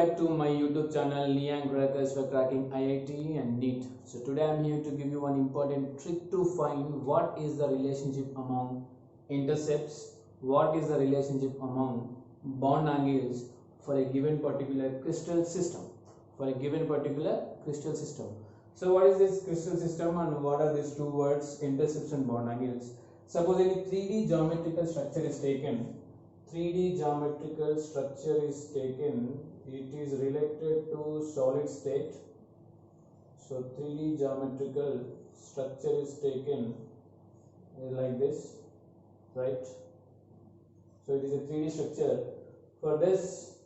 back to my YouTube channel Liang Crackers for cracking IIT and NEET. So today I'm here to give you one important trick to find what is the relationship among intercepts, what is the relationship among bond angles for a given particular crystal system. So what is this crystal system and what are these two words, intercepts and bond angles? Suppose any 3D geometrical structure is taken. 3D geometrical structure is taken, it is related to solid state. So 3D geometrical structure is taken like this, right? So it is a 3D structure. For this,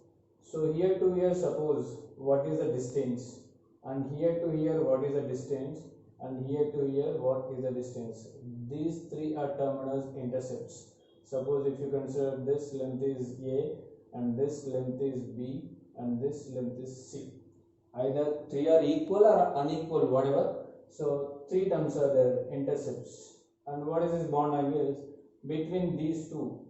so here to here, suppose what is the distance, and here to here what is the distance, and here to here what is the distance. These three are termed as intercepts. Suppose if you consider this length is A and this length is B and this length is C. Either three are equal or unequal, whatever. So three terms are there, intercepts. And what is this bond angle? Between these two,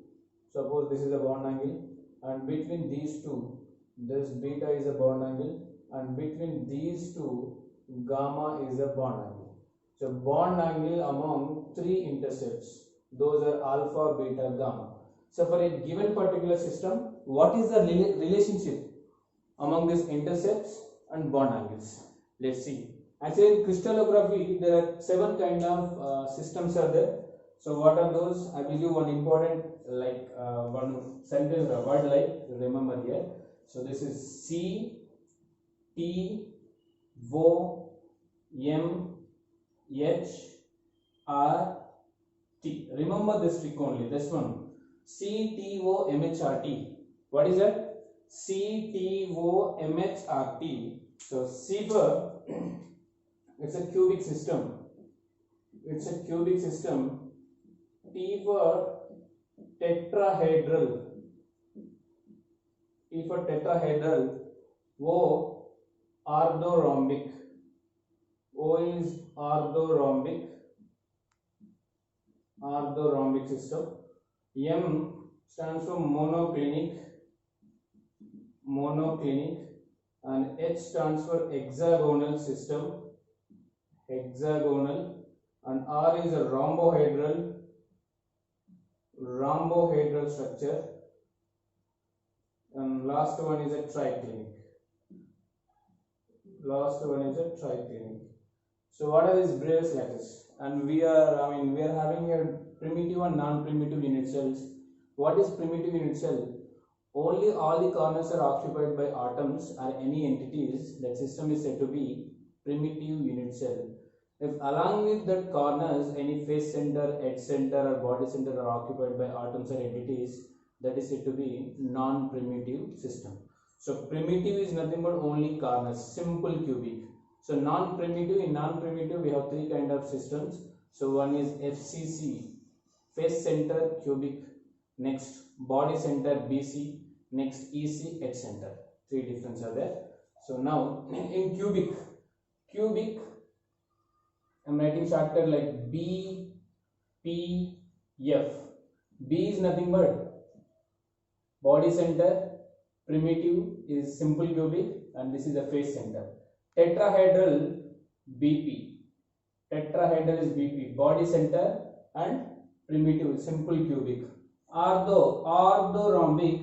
suppose this is a bond angle, and between these two, this beta is a bond angle, and between these two, gamma is a bond angle. So bond angle among three intercepts. Those are alpha, beta, gamma. So for a given particular system, what is the relationship among these intercepts and bond angles? Let's see. Actually, in crystallography, there are 7 kind of systems are there. So what are those? I will give one important one sentence or word like remember here. So this is C, T, O, M, H, R, T. Remember this trick only, this one. C, T, O, M, H, R, T. What is that? C, T, O, M, H, R, T. So C for it's a cubic system. It's a cubic system. T for tetrahedral. T for tetrahedral. O orthorhombic. O is orthorhombic. Orthorhombic system. M stands for monoclinic, and H stands for hexagonal system, and R is a rhombohedral structure, and last one is a triclinic. So what are these Bravais lattice? And we are having here primitive and non-primitive unit cells. What is primitive unit cell? Only all the corners are occupied by atoms or any entities. That system is said to be primitive unit cell. If along with that corners any face center, head center or body center are occupied by atoms or entities, that is said to be non-primitive system. So primitive is nothing but only corners, simple cubic. So in non-primitive we have 3 kind of systems. So one is FCC, face center cubic, next body center BC, next EC, head center. 3 differences are there. So now in cubic I am writing shortcut like B, P, F. B is nothing but body center, primitive is simple cubic, and this is the face center. Tetrahedral BP. Tetrahedral is BP, body center and primitive simple cubic. Orthorhombic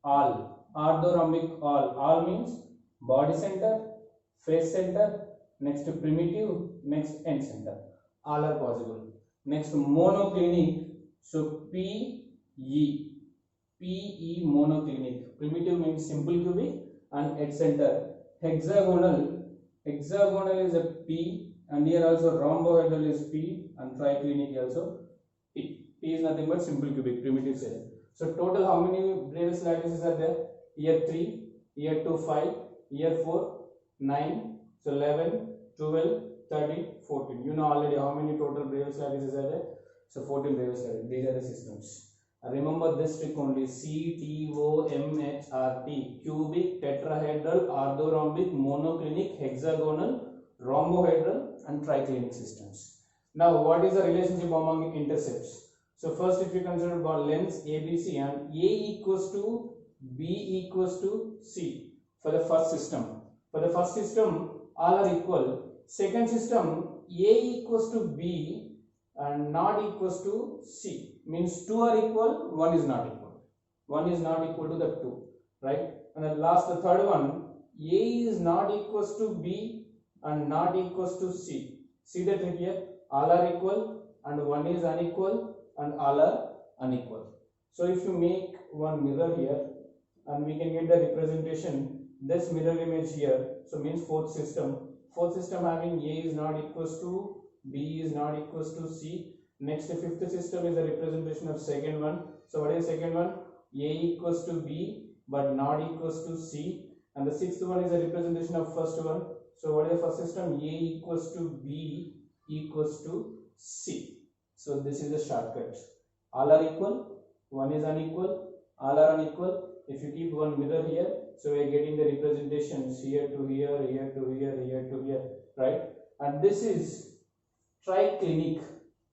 all. All means body center, face center, next to primitive, next end center. All are possible. Next monoclinic. So PE monoclinic. Primitive means simple cubic and head center. Hexagonal is a P, and here also rhombohedral is P, and triclinic also P. P is nothing but simple cubic, primitive cell. So total how many Bravais lattices are there? Here 3, here 2 5, here 4 9, so 11, 12, 13, 14. You know already how many total Bravais lattices are there? So 14 Bravais lattices. These are the systems. Remember this trick only. C, T, O, M, H, R, T. Cubic, tetrahedral, orthorhombic, monoclinic, hexagonal, rhombohedral and triclinic systems. Now what is the relationship among intercepts? So first if you consider about lengths ABC and A equals to B equals to C. for the first system. For the first system, all are equal. Second system, A equals to B and not equals to C. Means 2 are equal, 1 is not equal. 1 is not equal to the 2, right? And then last, the third one, A is not equals to B and not equals to C. See the trick here? All are equal and 1 is unequal and all are unequal. So if you make one mirror here and we can get the representation, this mirror image here, so means fourth system having A is not equals to B is not equals to C. Next, the fifth system is the representation of second one. So what is the second one? A equals to B but not equals to C. And the sixth one is the representation of first one. So what is the first system? A equals to B equals to C. So this is the shortcut. All are equal, 1 is unequal, all are unequal. If you keep one mirror here, so we are getting the representations here to here, here to here, here to here, right? And this is triclinic.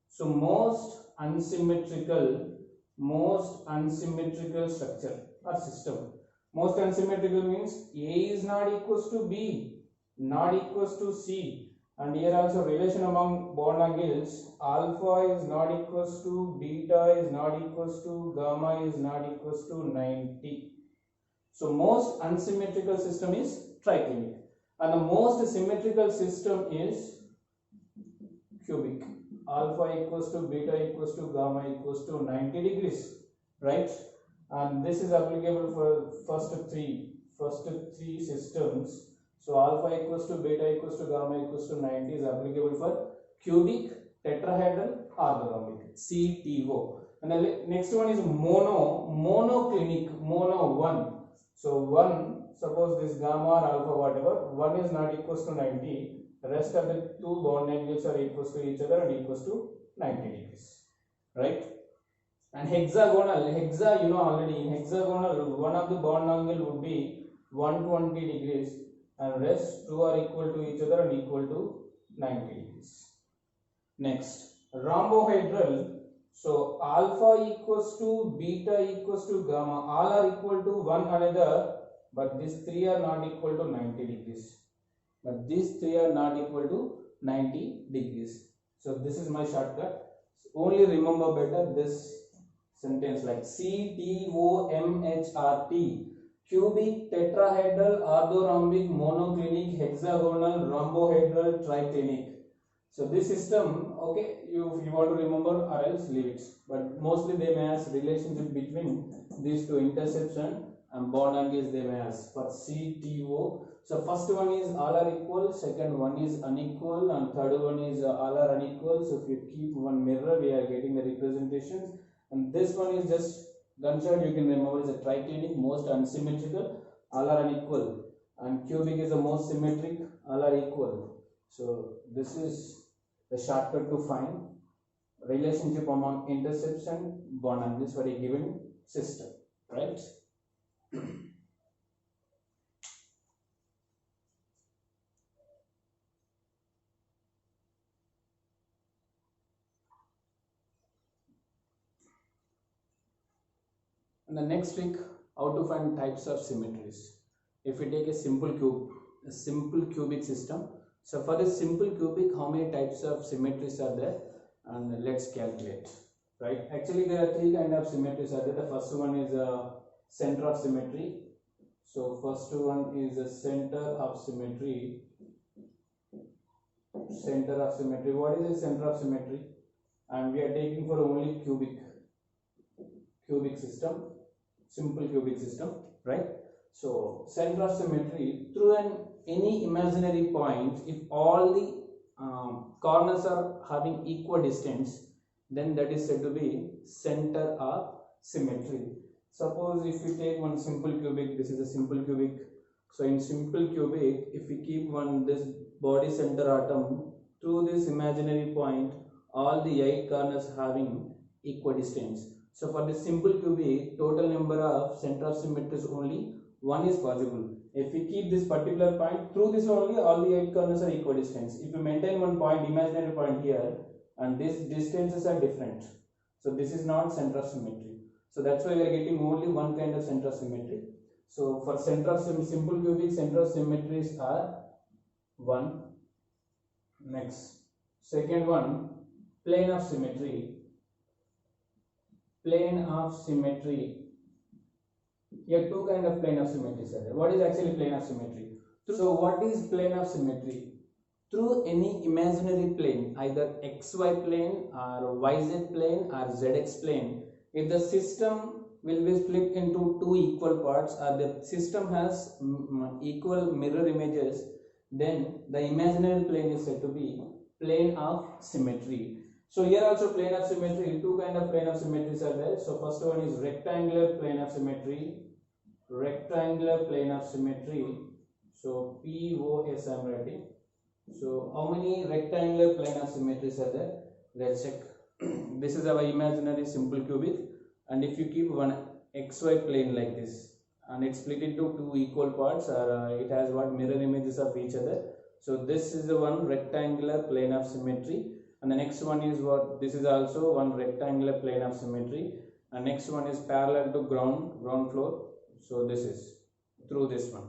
So most unsymmetrical structure or system. Most unsymmetrical means A is not equals to B, not equals to C. And here also relation among bond angles, alpha is not equals to beta is not equals to gamma is not equals to 90. So most unsymmetrical system is triclinic and the most symmetrical system is cubic. Alpha equals to beta equals to gamma equals to 90 degrees, right? And this is applicable for first three systems. So alpha equals to beta equals to gamma equals to 90 is applicable for cubic, tetrahedral, orthorhombic, CTO. And the next one is monoclinic, mono 1. So 1, suppose this gamma or alpha whatever, 1 is not equals to 90. The rest of the two bond angles are equals to each other and equals to 90 degrees, right? And hexagonal, hexa you know already, in hexagonal one of the bond angle would be 120 degrees and rest two are equal to each other and equal to 90 degrees. Next, rhombohedral, so alpha equals to beta equals to gamma, all are equal to one another, but these three are not equal to 90 degrees. But these three are not equal to 90 degrees. So this is my shortcut. Only remember better this sentence like CTOMHRT, cubic, tetrahedral, orthorhombic, monoclinic, hexagonal, rhombohedral, triclinic. So this system, okay, if you want to remember or else leave it. But mostly they may ask relationship between these two, intersection and bond angles they may ask for CTO. So first one is all are equal, second one is unequal, and third one is all are unequal. So if you keep one mirror, we are getting the representations. And this one is just gunshot, you can remember is a triclinic, most unsymmetrical, all are unequal. And cubic is the most symmetric, all are equal. So this is the shortcut to find relationship among intersection bond angles for a given system, right? And the next trick, how to find types of symmetries. If we take a simple cubic system, so for this simple cubic, how many types of symmetries are there? And let's calculate, right? Actually, there are three kinds of symmetries are there. The first one is a center of symmetry. So first one is a center of symmetry. Center of symmetry. What is a center of symmetry? And we are taking for only cubic system, simple cubic system, right? So center of symmetry, through any imaginary point, if all the corners are having equal distance, then that is said to be center of symmetry. Suppose if we take one simple cubic, this is a simple cubic. So in simple cubic, if we keep this body center atom, through this imaginary point, all the 8 corners having equal distance. So for this simple cubic, total number of center of symmetries only 1 is possible. If we keep this particular point, through this only all the 8 corners are equal distance. If you maintain one point, imaginary point here, and these distances are different, so this is not center of symmetry. So that's why we are getting only one kind of center of symmetry. So for center of simple cubic, center of symmetries are 1. Next, second one, plane of symmetry. Plane of symmetry. Here two kind of plane of symmetries are there. What is actually plane of symmetry? So what is plane of symmetry? Through any imaginary plane, either xy plane or yz plane or zx plane, if the system will be split into two equal parts or the system has equal mirror images, then the imaginary plane is said to be plane of symmetry. So here also plane of symmetry, two kind of plane of symmetries are there. So first one is rectangular plane of symmetry. Rectangular plane of symmetry. So POS I am writing. So how many rectangular plane of symmetries are there? Let's check. This is our imaginary simple cubic, and if you keep one xy plane like this and it's split into two equal parts, or it has what mirror images of each other. So this is the one rectangular plane of symmetry, and the next one is what, this is also one rectangular plane of symmetry, and next one is parallel to ground floor. So this is through this one.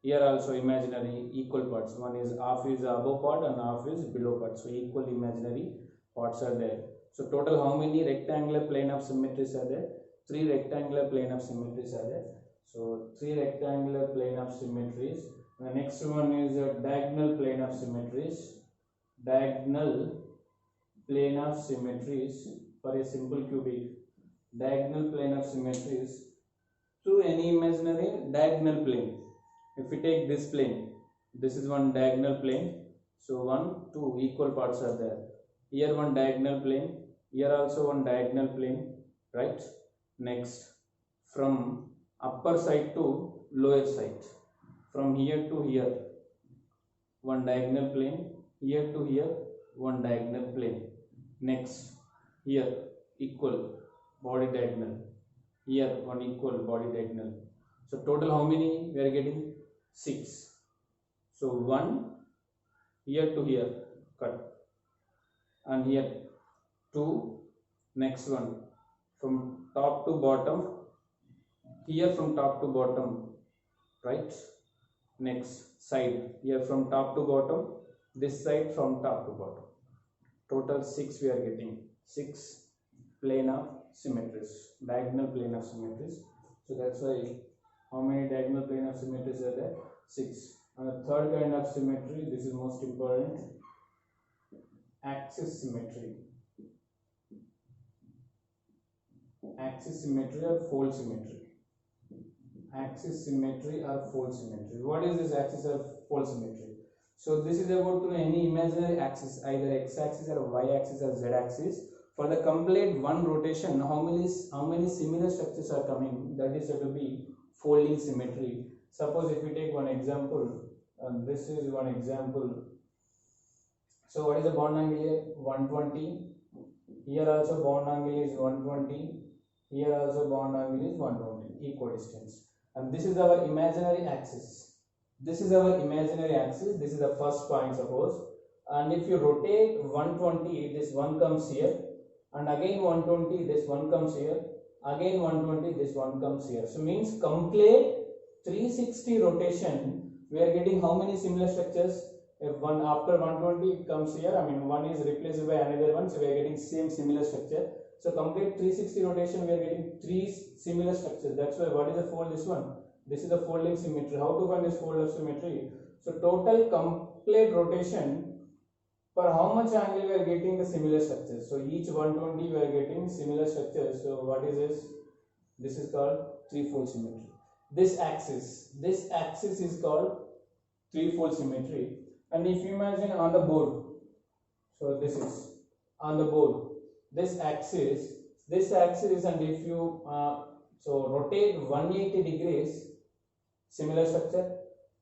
Here also imaginary equal parts, one is half is above part and half is below part, so equal imaginary parts are there. So total how many rectangular plane of symmetries are there? 3 rectangular plane of symmetries are there. So 3 rectangular plane of symmetries. The next one is a diagonal plane of symmetries. Diagonal plane of symmetries for a simple cubic. Diagonal plane of symmetries through any imaginary diagonal plane. If we take this plane, this is one diagonal plane. So 1, 2 equal parts are there. Here one diagonal plane, here also one diagonal plane, right? Next, from upper side to lower side, from here to here, one diagonal plane, here to here, one diagonal plane. Next, here equal body diagonal, here one equal body diagonal. So total how many we are getting? 6. So 1 here to here cut, and here 2. Next one from top to bottom, here from top to bottom, right? Next side, here from top to bottom, this side from top to bottom. Total 6 we are getting. 6 plane of symmetries, diagonal plane of symmetries. So that's why how many diagonal plane of symmetries are there? 6. And the third kind of symmetry, this is most important, axis symmetry. Axis symmetry or fold symmetry. Axis symmetry or fold symmetry. What is this axis or fold symmetry? So this is about to any imaginary axis, either x-axis or y-axis or z-axis. For the complete one rotation, how many similar structures are coming? That is said to be folding symmetry. Suppose if we take one example, and this is one example. So what is the bond angle here? 120. Here also bond angle is 120. Here also bond angle is 120, equidistance. And this is our imaginary axis. This is our imaginary axis. This is the first point, suppose. And if you rotate 120, this one comes here. And again 120, this one comes here. Again 120, this one comes here. So means complete 360 rotation, we are getting how many similar structures? If one after 120 comes here, I mean one is replaced by another one, so we are getting same similar structure. So complete 360 rotation, we are getting 3 similar structures. That's why what is the fold? This one. This is the folding symmetry. How to find this fold of symmetry? So total complete rotation, for how much angle we are getting the similar structures. So each 120 we are getting similar structures. So what is this? This is called threefold symmetry. This axis is called threefold symmetry. And if you imagine on the board, so this is on the board, this axis, and if you so rotate 180 degrees, similar structure,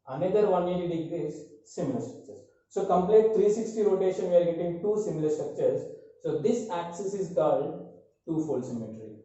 another 180 degrees, similar structures. So complete 360 rotation, we are getting 2 similar structures. So this axis is called two-fold symmetry.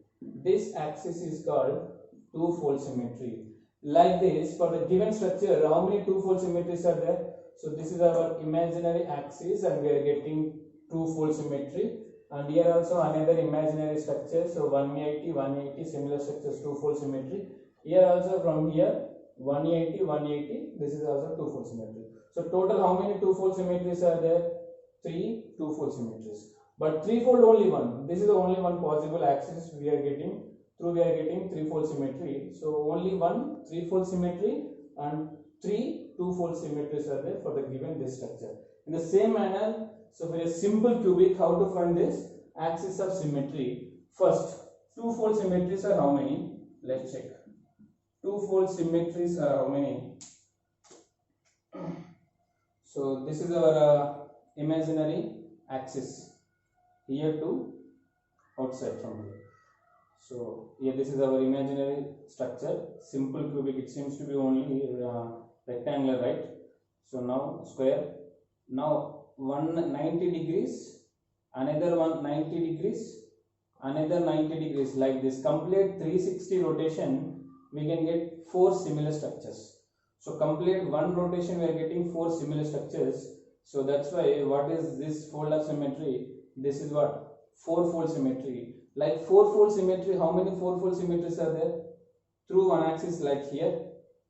This axis is called two-fold symmetry. Like this, for the given structure, how many two-fold symmetries are there? So this is our imaginary axis, and we are getting two-fold symmetry. And here also another imaginary structure. So 180, similar structures, two-fold symmetry. Here also from here 180, 180. This is also two-fold symmetry. So total how many two-fold symmetries are there? 3 two-fold symmetries. But three-fold only one. This is the only one possible axis we are getting. Through we are getting three-fold symmetry. So only one three-fold symmetry and 3 two-fold symmetries are there for the given this structure. In the same manner, so for a simple cubic, how to find this axis of symmetry? First, two-fold symmetries are how many? Let's check. Two-fold symmetries are how many? So this is our imaginary axis here to outside from here. So here this is our imaginary structure, simple cubic. It seems to be only rectangular, right? So now square. Now 190 degrees, another 190 degrees, another 90 degrees, like this. Complete 360 rotation, we can get 4 similar structures. So complete one rotation, we are getting 4 similar structures. So that's why what is this fold of symmetry? This is what? 4-fold symmetry. Like 4-fold symmetry, how many 4-fold symmetries are there? Through one axis like here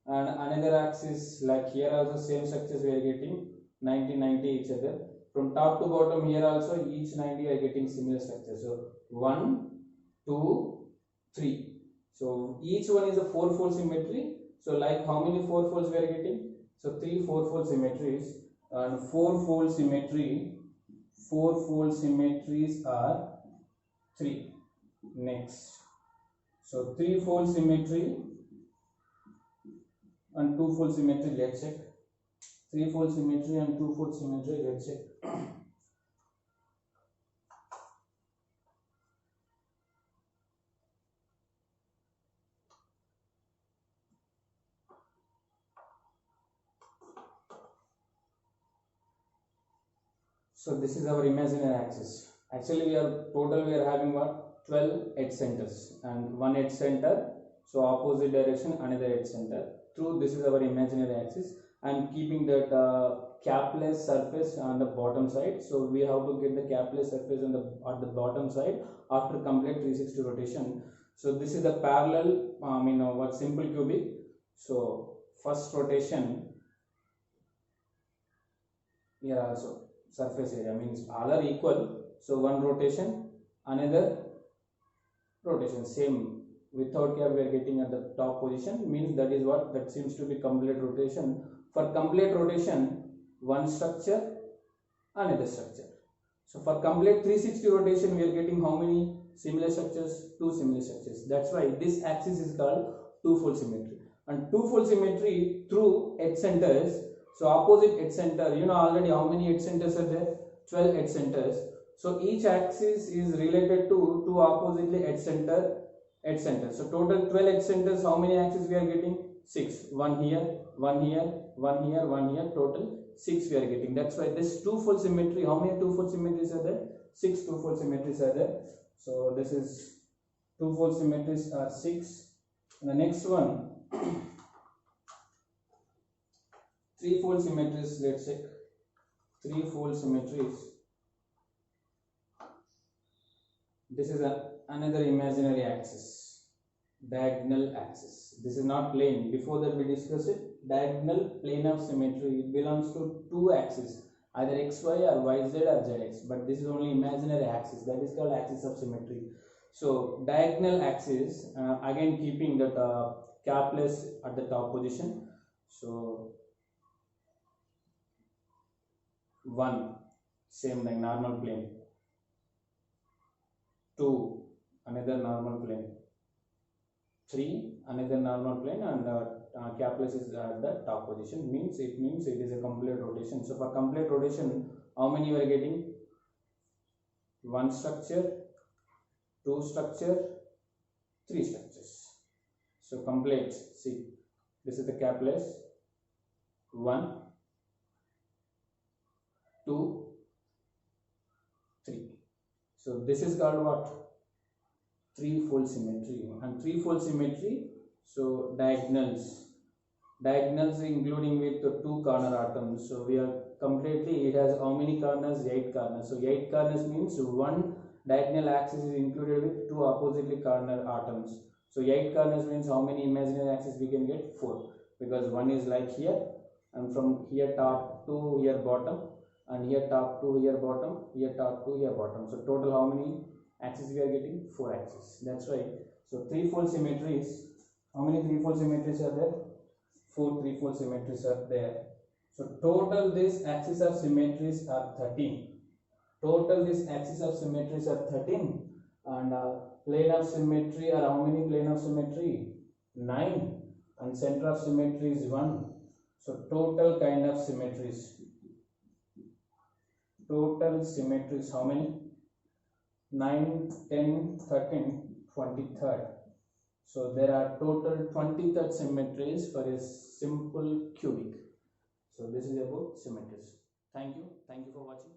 and another axis like here also same structures we are getting 90 each other. From top to bottom here also each 90 are getting similar structure. So 1, 2, 3. So each one is a 4-fold symmetry. So like how many 4 folds we are getting? So 3 4-fold symmetries, and 4-fold symmetries are 3. Next, so 3-fold symmetry and 2-fold symmetry, let's check. 3-fold symmetry and 2-fold symmetry, let's check. So this is our imaginary axis. Actually we are having what? 12 edge centers and one edge center. So opposite direction another edge center. Through this is our imaginary axis. I am keeping that capless surface on the bottom side. So we have to get the capless surface on at the bottom side after complete 360 rotation. So this is the parallel simple cubic. So first rotation here also surface area means all are equal. So one rotation, another rotation, same. Without cap we are getting at the top position, means that is what? That seems to be complete rotation. For complete rotation, one structure, another structure. So for complete 360 rotation, we are getting how many similar structures? 2 similar structures. That's why this axis is called two-fold symmetry. And two-fold symmetry through edge centers. So opposite edge center, you know already how many edge centers are there? 12 edge centers. So each axis is related to two oppositely edge center. So total 12 edge centers, how many axes we are getting? 6. One here, one here, one here, one here, total 6 we are getting. That's why this two-fold symmetry, how many two-fold symmetries are there? 6 two-fold symmetries are there. So this is two-fold symmetries are 6. And the next one, 3-fold symmetries, let's check. 3-fold symmetries. This is another imaginary axis, diagonal axis. This is not plane. Before that we discussed it. Diagonal plane of symmetry, it belongs to two axes, either xy or yz or zx, but this is only imaginary axis, that is called axis of symmetry. So diagonal axis, again keeping that capless at the top position. So 1, same like normal plane. 2, another normal plane. 3, another normal plane, and capless is at the top position. It means it is a complete rotation. So for complete rotation, how many we are getting? 1 structure, 2 structure, 3 structures. So complete. See, this is the capless. 1, 2, 3. So this is called what? 3-fold symmetry. And 3-fold symmetry, so diagonals including with the 2 corner atoms. So we are completely, it has how many corners? 8 corners. So 8 corners means one diagonal axis is included with 2 oppositely corner atoms. So 8 corners means how many imaginary axes we can get? 4, because one is like here, and from here top to here bottom, and here top to here bottom, here top to here bottom. So total how many axes we are getting? 4 axes. That's right. So threefold symmetries. How many threefold symmetries are there? 4 threefold symmetries are there. So total this axis of symmetries are 13. Total this axis of symmetries are 13, and plane of symmetry are how many plane of symmetry? 9, and center of symmetry is 1. So total kind of symmetries. Total symmetries how many? 9, 10, 13, 23rd. So there are total 23rd symmetries for a simple cubic. So this is about symmetries. Thank you for watching.